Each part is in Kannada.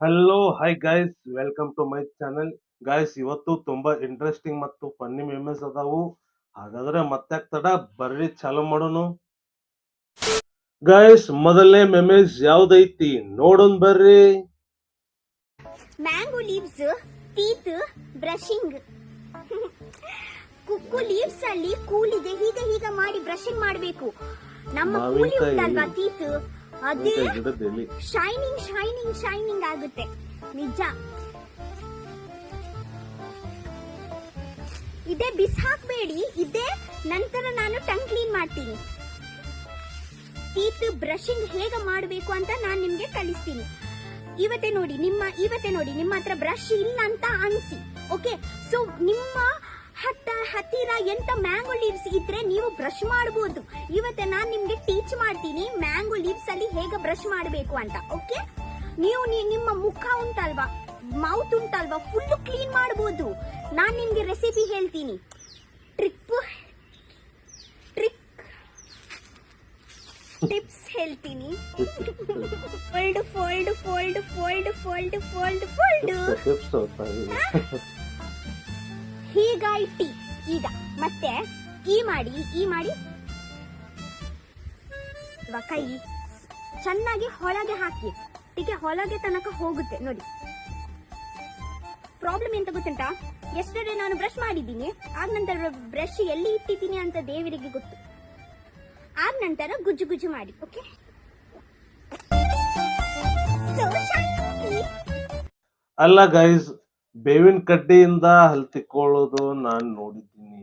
Hello hi guys welcome to my channel guys. ಇವತ್ತು ತುಂಬಾ ಇಂಟ್ರೆಸ್ಟಿಂಗ್ ಮತ್ತು ಫನ್ನಿ ಮೆಮೆಸ್ ಅದಾವು. ಹಾಗಾದ್ರೆ ಮತ್ತೆ ತಡ ಬರ್ರಿ ಚಾಲು ಮಾಡೋನು. ಗೈಸ್ ಮೊದಲನೇ ಮೆಮೆಸ್ ಯಾವ್ದೈತಿ ನೋಡೋಣ ಬರ್ರಿ. Mango leaves teeth brushing. ಕುಕ್ಕು ಲೀವ್ಸ್ ಅಲ್ಲಿ ಕೂಲಿಗೆ ಹೀಗ ಮಾಡಿ ಬ್ರಷಿಂಗ್ ಮಾಡಬೇಕು. ನಮ್ಮ ಕೂಲಿ ಉಂಟಲ್ವಾ ಟೀತ್, ಅದೇ ಶೈನಿಂಗ್ ಆಗುತ್ತೆ ನಿಜ. ಇದೇ ಬಿಸ್ ಹಾಕ್ಬೇಡಿ, ಇದೇ ನಂತರ ನಾನು ಟಂಗ್ ಕ್ಲೀನ್ ಮಾಡ್ತೀನಿ. ಟೀತ್ ಬ್ರಷಿಂಗ್ ಹೇಗೆ ಮಾಡಬೇಕು ಅಂತ ನಾನು ನಿಮ್ಗೆ ಕಲಿಸ್ತೀನಿ. ಇವತ್ತೇ ನೋಡಿ ನಿಮ್ಮ ಹತ್ರ ಬ್ರಷ್ ಇಲ್ಲ ಅಂತ ಅನ್ಸಿ, ಓಕೆ? ಸೊ ನಿಮ್ಮ ಹತ್ತಿರ ಎಂತ ಮ್ಯಾಂಗೋ ಲೀವ್ಸ್ ಇದ್ರೆ ನೀವು ಬ್ರಷ್ ಮಾಡಬಹುದು. ಇವತ್ತೇ ನಾನು ನಿಮ್ಗೆ ಟೀಚ್ ಮಾಡ್ತೀನಿ ಮ್ಯಾಂಗೋ ಲೀವ್ಸ್ ಅಲ್ಲಿ ಹೇಗೆ ಬ್ರಷ್ ಮಾಡಬೇಕು ಅಂತ, ಓಕೆ? ನೀವು ನಿಮ್ಮ ಮುಖ ಉಂಟಲ್ವಾ, ಮೌತ್ ಉಂಟಲ್ವಾ, ಫುಲ್ ಕ್ಲೀನ್ ಮಾಡಬಹುದು. ನಾನು ನಿಮ್ಗೆ ರೆಸಿಪಿ ಹೇಳ್ತೀನಿ, ಟಿಪ್ಸ್ ಹೇಳ್ತೀನಿ. Fold fold fold fold fold fold fold ಹೀಗಾಯ್ತಿ. ಈಗ ಮತ್ತೆ ಈ ಮಾಡಿ ಕೈ ಚೆನ್ನಾಗಿ ಹೊಳಗೆ ಹಾಕಿ, ಟೀಕೆ ಹೊಳಗೆ ತನಕ ಹೋಗುತ್ತೆ ನೋಡಿ. ಪ್ರಾಬ್ಲಮ್ ಎಂತ ಗೊತ್ತುಂಟಾ, ಎಸ್ಟರ್ಡೇ ನಾನು ಬ್ರಷ್ ಮಾಡಿದ್ದೀನಿ, ಆಗ ನಂತರ ಬ್ರಷ್ ಎಲ್ಲಿ ಇಟ್ಟಿದ್ದೀನಿ ಅಂತ ದೇವರಿಗೆ ಗೊತ್ತು. ಆಗ ನಂತರ ಗುಜ್ಜು ಮಾಡಿ, ಓಕೆ? ಅಲ್ಲ ಗೈಸ್, ಬೇವಿನ ಕಡ್ಡಿಯಿಂದ ಹಲ್ ತಿಕ್ಕೊಳ್ಳೋದು ನಾನ್ ನೋಡಿದ್ದೀನಿ.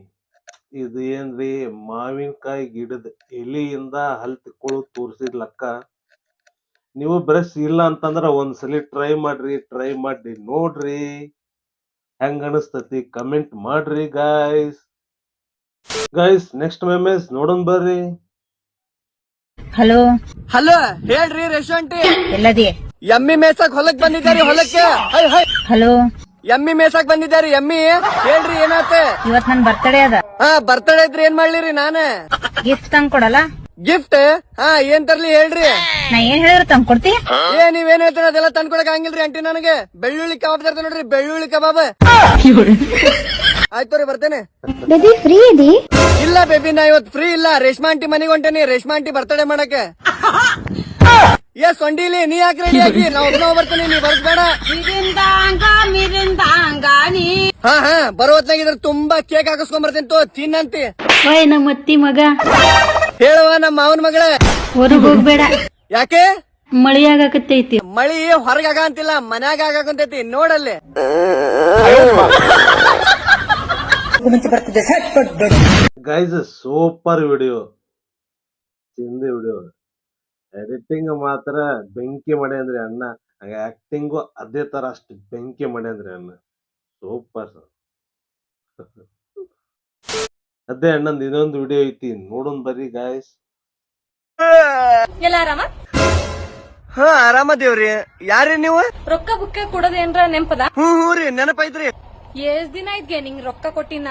ಇದು ಏನ್ರಿ ಮಾವಿನಕಾಯಿ ಗಿಡದ ಎಲೆಯಿಂದ ಹಲ್ ತಿಕ್ಕೊಳ್ಳೋದು ತೋರಿಸಿದ್ಲಕ್ಕ. ನೀವು ಬ್ರಷ್ ಇಲ್ಲ ಅಂತಂದ್ರ ಒಂದ್ಸಲಿ ಟ್ರೈ ಮಾಡಿ ನೋಡ್ರಿ, ಹೆಂಗ ಅನಿಸ್ತತಿ ಕಮೆಂಟ್ ಮಾಡ್ರಿ ಗೈಸ್. ನೆಕ್ಸ್ಟ್ ಮೆಮೇಜ್ ನೋಡೋಣ ಬರ್ರಿ. ಹಲೋ ಹೇಳ್ರಿ ರೇಷಂಟಿ, ಎಲ್ಲದಿ? ಎಮ್ಮಿ ಮೇಸಕ್ ಹೊಲಕ್ ಬಂದಿದ್ದಾರಿ, ಹೊಲಕ್ಕೆ. ಹಲೋ, ಎಮ್ಮಿ ಮೇಸಕ್ ಬಂದಿದ್ದಾರಿ, ಎಮ್ಮಿ. ಹೇಳ್ರಿ ಏನಾತ? ಇವತ್ ನನ್ ಬರ್ತಡೇ ಅದ. ಬರ್ತಡೇ ಇದ್ರಿ ಏನ್ ಮಾಡ್ಲಿರಿ? ನಾನ ಗಿಫ್ಟ್ ತಂದ್ ಕೊಡಲ್ಲ? ಗಿಫ್ಟ್ ಏನ್ ತರ್ಲಿ ಹೇಳ್ರಿ? ನಾ ಏನ್ ಹೇಳಿದ್ರು ತಂದ್ ಕೊಡ್ತಿ? ನೀವೇನ್ ಹೇಳ್ತೀರ ಅದೆಲ್ಲ ತಂದ್ಕೊಡಕ್ ಹಂಗಿಲ್ರಿ ಆಂಟಿ. ನನಗೆ ಬೆಳ್ಳುಳ್ಳಿ ಕಬಾಬ್ ತರ್ತೇನೆ ನೋಡ್ರಿ, ಬೆಳ್ಳುಳ್ಳಿ ಕಬಾಬ್. ಆಯ್ತು ರೀ, ಬರ್ತೇನೆ. ಬೇಬಿ ಫ್ರೀ ಇದಿ? ಇಲ್ಲ ಬೇಬಿ, ನಾ ಇವತ್ ಫ್ರೀ ಇಲ್ಲ. ರೇಷ್ಮಾ ಆಂಟಿ ಮನೆಗೆ ಹೊಂಟೇನಿ, ರೇಷ್ಮಾ ಆಂಟಿ ಬರ್ತಡೇ ಮಾಡಕ್ಕೆ. ಸೊಂಡಿಲಿ ನೀ ಯಾಕೆ ರೆಡಿ ಆಗಿ? ನಾವು ಬರ್ತೇನೆ, ನೀ ಬರ್ಬೇಡ. ಬರೋ ಹೊತ್ನಾಗಿದ್ರೆ ತುಂಬಾ ಕೇಕ್ ಹಾಕಿಸ್ಕೊಂಡ್ ಬರ್ತೇನೆ ತೋ, ತಿನ್ನಂತಿ. ಓಯ್ ನಮ್ಮ ಅತ್ತಿ ಮಗ, ಹೇಳುವ ನಮ್ಮ ಮಾವನ ಮಗಳ, ಹೊರಗ್ ಹೋಗ್ಬೇಡ. ಯಾಕೆ? ಮಳಿ ಆಗಾಕತ್ತೈತಿ. ಮಳಿ ಹೊರಗಾಗ ಅಂತಿಲ್ಲ, ಮನ್ಯಾಗ ಆಗಾಕಂತೈತಿ ನೋಡಲ್ಲಿ. ಗೈಸ್ ಸೂಪರ್ ವಿಡಿಯೋ, ಚಿಂದಿ ವಿಡಿಯೋ. ಎಡಿಟಿಂಗ್ ಮಾತ್ರ ಬೆಂಕಿ ಮಾಡಿ ಅಂದ್ರೆ ಅಣ್ಣ, ಆಕ್ಟಿಂಗು ಅದೇ ತರ ಅಷ್ಟು ಬೆಂಕಿ ಮಾಡಿ ಅಂದ್ರೆ ಅಣ್ಣ, ಸೂಪರ್. ಅದೇ ಅಣ್ಣಂದ್ ಇನ್ನೊಂದು ವಿಡಿಯೋ ಐತಿ, ನೋಡೋಣ ಬರ್ರಿ ಗಾಯ್ಸ್. ಎಲ್ಲ ಆರಾಮ? ಆರಾಮದೇವ್ರಿ. ಯಾರ್ರಿ ನೀವು? ರೊಕ್ಕ ಬುಕ್ಕ ಕೊಡೋದೇನ್ರ ನೆನಪದ? ಹ್ಞೂ ರೀ, ನೆನಪೈತ್ರಿ. ಎಷ್ಟ್ ದಿನ ಆಯ್ತ್ಗೆ ನಿಂಗ್ ರೊಕ್ಕ ಕೊಟ್ಟಿನ?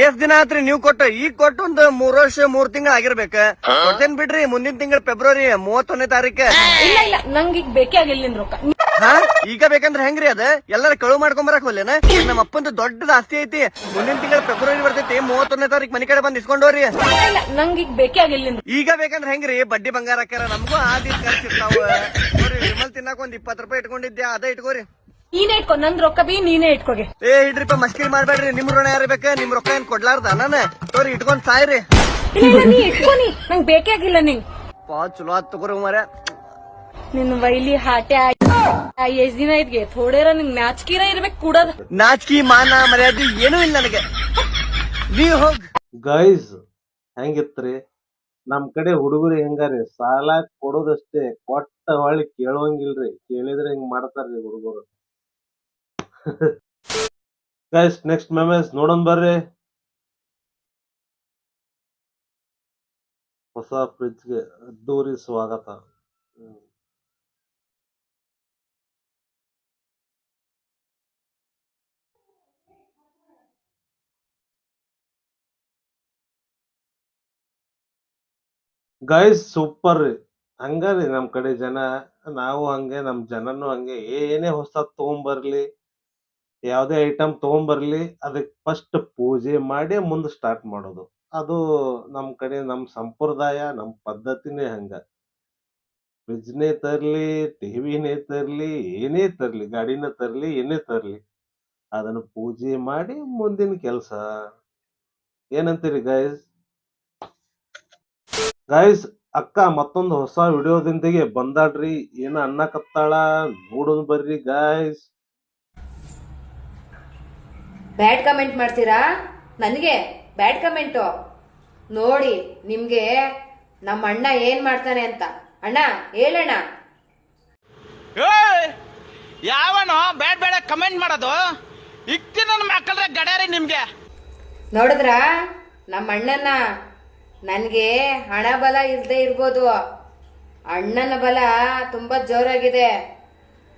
ಎಷ್ಟ್ ದಿನ ಆತ್ರಿ ನೀವು ಕೊಟ್ಟು? ಈಗ ಕೊಟ್ಟು ಒಂದು 3 ವರ್ಷ 3 ತಿಂಗಳ ಆಗಿರ್ಬೇಕ. ಕೊಡ್ತೇನ್ ಬಿಡ್ರಿ, ಮುಂದಿನ ತಿಂಗಳ ಫೆಬ್ರವರಿ 31ನೇ ತಾರೀಕು. ಇಲ್ಲ ನಂಗ್ ಈಗ ಬೇಕೇ ಆಗಿಲ್ಲ ನಿನ್ ರೊಕ್ಕ. ಈಗ ಬೇಕಂದ್ರೆ ಹೆಂಗ್ರಿ ಅದ? ಎಲ್ಲಾರ ಕಳು ಮಾಡ್ಕೊಂಬರಕ್ ಹೋಲ್ಲೇನ? ನಮ್ಮ ಅಪ್ಪಂದು ದೊಡ್ಡದ ಆಸ್ತಿ ಐತಿ, ಮುಂದಿನ ತಿಂಗಳ ಫೆಬ್ರವರಿ ಬರ್ತೈತಿ, 31ನೇ ತಾರೀಕು ಮನಿ ಕಡೆ ಬಂದ್ ಇಸ್ಕೊಂಡೋರಿ. ಇಲ್ಲ ನಂಗ್ ಈಗ ಬೇಕೇ ಆಗಿಲ್ಲ ನಿನ್. ಈಗ ಬೇಕಂದ್ರೆ ಹೆಂಗ್ರಿ? ಬಡ್ಡಿ ಬಂಗಾರ ಹಾಕ್ಯಾರ, ನಮಗೂ ಆದಿ ಖರ್ಚಿರ್ತಾವ. ನೋಡ್ರಿ, ವಿಮಲ್ ತಿನ್ನಾಕ ಒಂದ್ 20 ರೂಪಾಯಿ ಇಟ್ಕೊಂಡಿದ್ದೆ, ಅದ ಇಟ್ಕೋರಿ. ನೀನೇ ಇಟ್ಕೊ, ನಂದ್ ರೊಕ್ಕ ಬಿ ನೀನೇ ಇಟ್ಕೋಗೆ. ಇಡ್ರಿಪ್ಪ, ಮಸ್ಕಿರಿ ಮಾಡ್ಬೇಡ್ರಿ. ನಿಮ್ ಋಣ ಯಾರು ಬೇಕ? ನಿಮ್ ರೊಕ್ಕ ಏನ್ ಕೊಡ್ಲಾರ್ದ ನಾನು? ತೋರಿ ಇಟ್ಕೊಂಡ್ ಸಾಯ್ರಿ. ಇಲ್ಲ ನೀ ಇಟ್ಕೊನಿ, ನಂಗ್ ಬೇಕೇ ಆಗಿಲ್ಲ ನಿಂಗ್. ಚಲೋ ಆತ್ ತಗೋರಿ ಮರ. ನಿನ್ ವೈಲಿ ಹಾಟೆ ಎಷ್ಟ್ ದಿನ ಇದ್ಗೆ ಥೋಡೇರ ನಿಂಗ್ ನಾಚಿಕೆರ ಇರ್ಬೇಕು ಕೂಡದ. ನಾಚಿಕೆ ಮಾನ ಮರ್ಯಾದೆ ಏನೂ ಇಲ್ಲ ನನಗೆ. ನೀವ್ ಹೋಗ್. ಗೈಸ್ ಹೆಂಗಿತ್ರಿ? ನಮ್ ಕಡೆ ಹುಡುಗರು ಹೆಂಗಾರಿ, ಸಾಲ ಕೊಡೋದಷ್ಟೇ, ಕೊಟ್ಟ ಹೊಳ್ಳಿ ಕೇಳುವಂಗಿಲ್ರಿ. ಕೇಳಿದ್ರೆ ಹಿಂಗ್ ಮಾಡ್ತಾರ್ರಿ ಹುಡುಗರು. ಗೈಸ್ ನೆಕ್ಸ್ಟ್ ಮೆಮೇಜ್ ನೋಡೋಣ ಬರ್ರಿ. ಹೊಸ ಫ್ರಿಡ್ಜ್ಗೆ ಅದ್ದೂರಿ ಸ್ವಾಗತ. ಗೈಸ್ ಸೂಪರ್ ರೀ. ಹಂಗರಿ ನಮ್ ಕಡೆ ಜನ. ನಾವು ಹಂಗೆ, ನಮ್ ಜನನು ಹಂಗೆ. ಏನೇ ಹೊಸದ್ ತಗೊಂಬರ್ಲಿ, ಯಾವ್ದೇ ಐಟಮ್ ತಗೊಂಬರ್ಲಿ, ಅದಕ್ ಫಸ್ಟ್ ಪೂಜೆ ಮಾಡಿ ಮುಂದ್ ಸ್ಟಾರ್ಟ್ ಮಾಡೋದು. ಅದು ನಮ್ ಕಡೆ ನಮ್ ಸಂಪ್ರದಾಯ, ನಮ್ ಪದ್ಧತಿನೇ ಹಂಗ. ಫ್ರಿಡ್ಜ್‌ನೇ ತರ್ಲಿ, ಟಿವಿನೇ ತರ್ಲಿ, ಏನೇ ತರ್ಲಿ, ಗಾಡಿನ ತರ್ಲಿ, ಏನೇ ತರ್ಲಿ, ಅದನ್ನ ಪೂಜೆ ಮಾಡಿ ಮುಂದಿನ ಕೆಲ್ಸ. ಏನಂತೀರಿ ಗೈಸ್? ಗೈಸ್, ಅಕ್ಕ ಮತ್ತೊಂದು ಹೊಸ ವಿಡಿಯೋದೊಂದಿಗೆ ಬಂದಾಳ್ರಿ. ಏನ ಅನ್ನಕತ್ತಾಳ ನೋಡೋಣ ಬರ್ರಿ ಗೈಸ್. ಬ್ಯಾಡ್ ಕಮೆಂಟ್ ಮಾಡ್ತೀರಾ ನನಗೆ? ಬ್ಯಾಡ್ ಕಮೆಂಟು ನೋಡಿ ನಿಮ್ಗೆ ನಮ್ಮ ಅಣ್ಣ ಏನ್ ಮಾಡ್ತಾನೆ ಅಂತ. ಅಣ್ಣ ಹೇಳಣ್ಣ. ಯಾವನೋ ಬೇಡ ಬೇಡ ಕಮೆಂಟ್ ಮಾಡೋದು ಇಕ್ತಿ ನನ್ನ ಮಕ್ಕಳ್ರೆ ಗಡ್ಯಾರಿ ನಿಮ್ಗೆ. ನೋಡಿದ್ರ ನಮ್ಮ ಅಣ್ಣನ. ನನ್ಗೆ ಹಣ ಬಲ ಇಲ್ದೇ ಇರ್ಬೋದು, ಅಣ್ಣನ ಬಲ ತುಂಬಾ ಜೋರಾಗಿದೆ.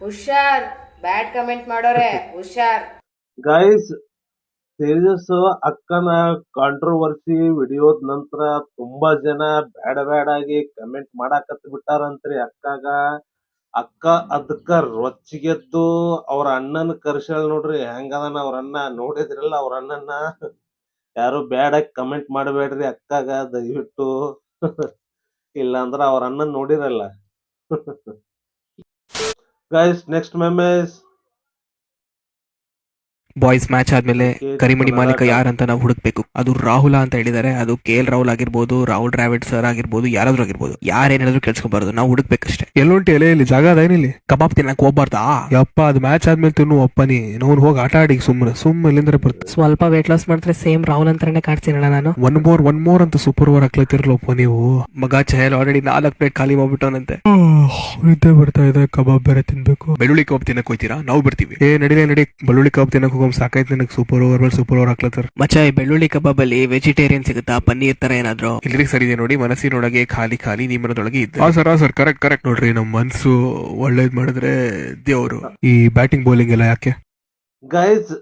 ಹುಷಾರ್, ಬ್ಯಾಡ್ ಕಮೆಂಟ್ ಮಾಡೋರೆ ಹುಷಾರ್. ಗೈಸ್, ತೇಜಸ್ ಅಕ್ಕನ ಕಾಂಟ್ರವರ್ಸಿ ವಿಡಿಯೋದ ನಂತರ ತುಂಬಾ ಜನ ಬ್ಯಾಡಾಗಿ ಕಮೆಂಟ್ ಮಾಡಾಕತ್ ಬಿಟ್ಟಾರಂತ್ರಿ ಅಕ್ಕಗ. ಅಕ್ಕ ಅದಕ್ಕ ರೊಚ್ಚಿಗೆದ್ದು ಅವ್ರ ಅಣ್ಣನ ಕರ್ಸ್ಯಾಳ ನೋಡ್ರಿ. ಹೆಂಗದನ ಅವ್ರ ಅಣ್ಣ, ನೋಡಿದ್ರಲ್ಲ ಅವ್ರ ಅಣ್ಣನ. ಯಾರು ಬ್ಯಾಡಾಗಿ ಕಮೆಂಟ್ ಮಾಡಬೇಡ್ರಿ ಅಕ್ಕಗ ದಯವಿಟ್ಟು. ಇಲ್ಲಾಂದ್ರ ಅವ್ರ ಅಣ್ಣನ್ ನೋಡಿರಲ್ಲ. Guys, next memes. Boys match ಆದ್ಮೇಲೆ ಕರಿಮಣಿ ಮಾಲೀಕ ಯಾರಂತ ನಾವು ಹುಡುಕ್ಬೇಕು. ಅದು ರಾಹುಲ ಅಂತ ಹೇಳಿದಾರೆ. ಅದು KL ರಾಹುಲ್ ಆಗಿರ್ಬೋದು, ರಾಹುಲ್ ದ್ರಾವಿಡ್ ಸರ್ ಆಗಿರ್ಬೋದು, ಯಾರಾದ್ರೂ ಆಗಿರ್ಬೋದು. ಯಾರೇನ್ ಹೇಳಿದ್ರು ಕೇಳಿಸ್ಕೊಬಾರ್ದು, ನಾವು ಹುಡುಕ್ಬೇಕಷ್ಟೇ. ಎಲ್ಲುಂಟಿ ಎಲೆಯಲ್ಲಿ ಜಾಗ ಅದೇನಿಲ್ಲಿ ಕಬಾಬ್ ತಿನ್ನಕ್ ಹೋಗ್ಬಾರ್ದಾ? ಯಪ್ಪ, ಅದು ಮ್ಯಾಚ್ ಆದ್ಮೇಲೆ ತಿನ್ನು ಅಪ್ಪನಿ. ನೋನ್ ಹೋಗಿ ಆಟ ಆಡಿ ಸುಮ್ಮನೆ ಇಲ್ಲಿಂದ್ರೆ ಬರ್ತದೆ. ಸ್ವಲ್ಪ ವೇಟ್ ಲಾಸ್ ಮಾಡಿದ್ರೆ ಸೇಮ್ ರಾಹುಲ್ ಅಂತಾನೆ ಕಾಡ್ತೀನಣ್ಣ ನಾನು. ಒನ್ ಮೋರ್ ಅಂತ ಸೂಪರ್ ಓವರ್ ಹಾಕ್ಲತ್ತಿರ್ಲಪ್ಪ ನೀವು. ಮಗ ಚಹಲ್ ಆಲ್ರೆಡಿ 4 ಪ್ಲೇಟ್ ಖಾಲಿ ಮಾಡ್ಬಿಟ್ಟವನಂತೆ. ನಿದ್ದೆ ಬರ್ತಾ ಇದೆ, ಕಬಾಬ್ ಬೇರೆ ತಿನ್ಬೇಕು. ಬೆಳ್ಳುಳ್ಳಿ ಕಬಾಬ್ ತಿನ್ನಕ್ ಹೋಯ್ತೀರಾ? ನಾವು ಬರ್ತೀವಿ. ನಡಿ ಬೆಳ್ಳುಳ್ಳಿ ಕಬಾಬ್ ತಿನ್ನಕ್ ಹೋಗೋ ಸಾಕಾಯ್ತು ನನಗೆ. ಸೂಪರ್ ಓವರ್ ಹಾಕ್ಲತ್ತಾರ. ಮಚ್ಚ, ಈ ಬೆಳ್ಳುಳ್ಳಿ ಕಬಾಬ್ ಅಲ್ಲಿ ವೆಜಿಟೇರಿಯನ್ ಸಿಗುತ್ತಾ? ಪನ್ನೀರ್ ತರ ಏನಾದ್ರು? ಇಲ್ರಿ ಸರ್, ಇದೆ ನೋಡಿ. ಮನಸ್ಸಿನೊಳಗೆ ಖಾಲಿ ನಿಮ್ಮನದೊಳಗೆ ಇದೆ. ಸರ್ ಕರೆಕ್ಟ್ ನೋಡ್ರಿ. ನಮ್ ಮನ್ಸು ಒಳ್ಳೇದ್ ಮಾಡಿದ್ರೆ ದೇವ್ರು. ಈ ಬ್ಯಾಟಿಂಗ್ ಬೌಲಿಂಗ್ ಎಲ್ಲ ಯಾಕೆ? ಗೈಸ್,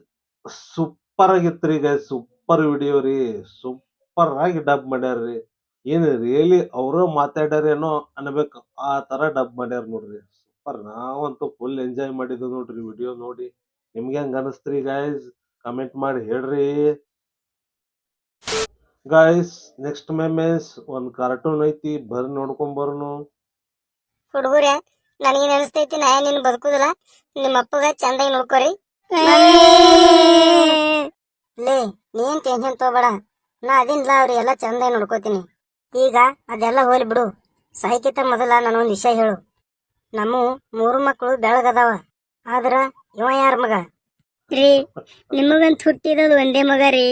ಸೂಪರ್ ಆಗಿತ್ರಿ ಗೈಸ್. ಸೂಪರ್ ವಿಡಿಯೋ ರೀ. ಸೂಪರ್ ಆಗಿ ಡಬ್ ಮಾಡ್ಯಾರ್ರಿ. ಏನ್ ರಿಯಲಿ ಅವರು ಮಾತಾಡ್ಯಾರೇನೋ ಅನ್ಬೇಕು, ಆ ತರ ಡಬ್ ಮಾಡ್ಯಾರ ನೋಡ್ರಿ. ಸೂಪರ್. ನಾವಂತೂ ಫುಲ್ ಎಂಜಾಯ್ ಮಾಡಿದ್ವಿ ನೋಡ್ರಿ ವಿಡಿಯೋ ನೋಡಿ. ನಿಮ್ಗೆ ಹೆಂಗ ಅನಸ್ತ್ರಿ ಗೈಸ್? ಕಮೆಂಟ್ ಮಾಡಿ ಹೇಳ್ರಿ ಗೈಸ್. ನೆಕ್ಸ್ಟ್ ಮೆಮೇಸ್ ಒಂದ್ ಕಾರ್ಟೂನ್ ಐತಿ, ಬರ್ರಿ ನೋಡ್ಕೊಂಡ್ ಬರ್ನು. ಹುಡುಗರೇ, ನನಗೇನ್ ಅನಿಸ್ತೈತಿ, ನಾ ನಿನ್ ಬದುಕುದಿಲ್ಲ. ನಿಮ್ಮ ಅಪ್ಪಗ ಚಂದಾಗಿ ನೋಡ್ಕೋರಿ. ಲೇ, ನೀನ್ ಟೆನ್ಷನ್ ತಗೋಬೇಡ, ನಾ ಅದಿನ್ಲ. ಅವ್ರಿ ಎಲ್ಲ ಚಂದಾಗಿ ನೋಡ್ಕೋತೀನಿ. ಈಗ ಅದೆಲ್ಲ ಹೋಲಿ ಬಿಡು. ಸಾಯ್ಕಿತ ಮೊದಲ ನನಗೊಂದ್ ವಿಷಯ ಹೇಳು. ನಮ್ಮ 3 ಮಕ್ಕಳು ಬೆಳಗದಾವ, ಆದ್ರ ಇವ ಯಾರ ಮಗ ರೀ? ನಿಮಗಂತ ಹುಟ್ಟಿರೋದು ಒಂದೇ ಮಗ ರೀ.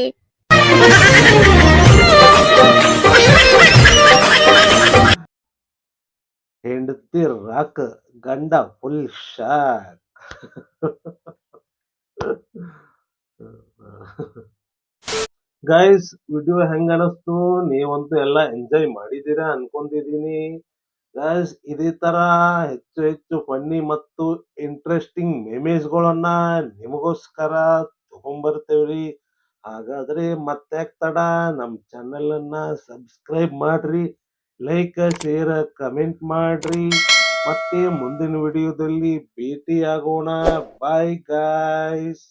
ಹೆಂಡತಿ ರಾಕ್, ಗಂಡ ಫುಲ್ ಶಾಕ್. ಗೈಸ್, ವಿಡಿಯೋ ಹೆಂಗ ಅನಸ್ತು? ನೀವಂತೂ ಎಲ್ಲ ಎಂಜಾಯ್ ಮಾಡಿದೀರಾ ಅನ್ಕೊಂಡಿದೀನಿ. ಗೈಸ್, ಇದೇ ತರ ಹೆಚ್ಚು ಫನ್ನಿ ಮತ್ತು ಇಂಟ್ರೆಸ್ಟಿಂಗ್ ಮೆಮೇಜ್ಗಳನ್ನ ನಿಮಗೋಸ್ಕರ ತಗೊಂಡ್ಬರ್ತೇವ್ರಿ. ಹಾಗಾದ್ರೆ ಮತ್ತೆ ತಡ, ನಮ್ ಚಾನೆಲ್ ಅನ್ನ ಸಬ್ಸ್ಕ್ರೈಬ್ ಮಾಡ್ರಿ, ಲೈಕ್, ಶೇರ್, ಕಮೆಂಟ್ ಮಾಡ್ರಿ. ಮತ್ತೆ ಮುಂದಿನ ವಿಡಿಯೋದಲ್ಲಿ ಭೇಟಿ ಆಗೋಣ. Bye guys.